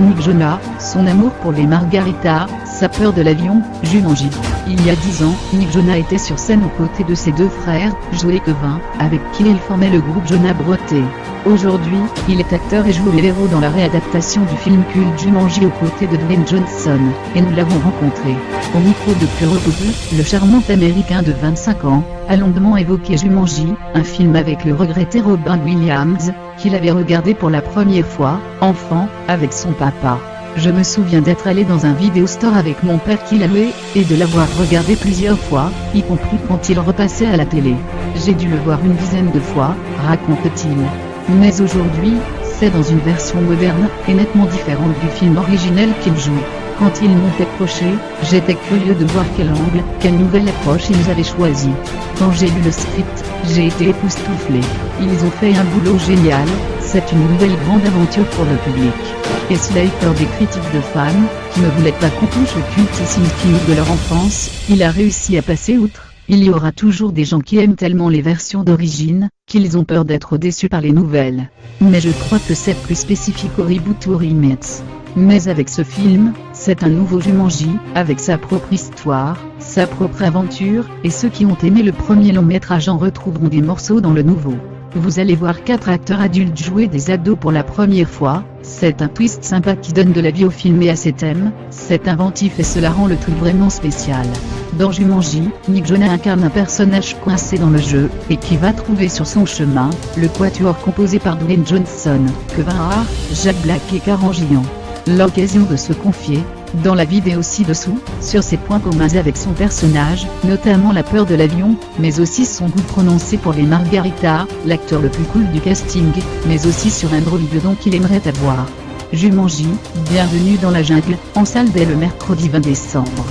Nick Jonas, son amour pour les margaritas, sa peur de l'avion, Jumanji. Il y a 10 ans, Nick Jonas était sur scène aux côtés de ses deux frères, Joe et Kevin, avec qui il formait le groupe Jonas Brothers. Aujourd'hui, il est acteur et joue les héros dans la réadaptation du film culte Jumanji aux côtés de Dwayne Johnson, et nous l'avons rencontré. Au micro de Pure Couple, le charmant américain de 25 ans a longuement évoqué Jumanji, un film avec le regretté Robin Williams, qu'il avait regardé pour la première fois, enfant, avec son papa. Je me souviens d'être allé dans un vidéostore avec mon père qui l'a loué, et de l'avoir regardé plusieurs fois, y compris quand il repassait à la télé. J'ai dû le voir une dizaine de fois, raconte-t-il. Mais aujourd'hui, c'est dans une version moderne, et nettement différente du film originel qu'il joue. Quand ils m'ont approché, j'étais curieux de voir quel angle, quelle nouvelle approche ils avaient choisi. Quand j'ai lu le script, j'ai été époustouflé. Ils ont fait un boulot génial, c'est une nouvelle grande aventure pour le public. Et s'il a eu peur des critiques de fans, qui ne voulaient pas qu'on touche au cultissime film de leur enfance, il a réussi à passer outre. Il y aura toujours des gens qui aiment tellement les versions d'origine, qu'ils ont peur d'être déçus par les nouvelles. Mais je crois que c'est plus spécifique au reboot ou remakes. Mais avec ce film, c'est un nouveau Jumanji, avec sa propre histoire, sa propre aventure, et ceux qui ont aimé le premier long métrage en retrouveront des morceaux dans le nouveau. Vous allez voir 4 acteurs adultes jouer des ados pour la première fois, c'est un twist sympa qui donne de la vie au film et à ses thèmes, c'est inventif et cela rend le truc vraiment spécial. Dans Jumanji, Nick Jonas incarne un personnage coincé dans le jeu, et qui va trouver sur son chemin, le quatuor composé par Dwayne Johnson, Kevin Hart, Jack Black et Karen Gillan. L'occasion de se confier, dans la vidéo ci-dessous, sur ses points communs avec son personnage, notamment la peur de l'avion, mais aussi son goût prononcé pour les margaritas, l'acteur le plus cool du casting, mais aussi sur un drôle de don qu'il aimerait avoir. Jumanji, bienvenue dans la jungle, en salle dès le mercredi 20 décembre.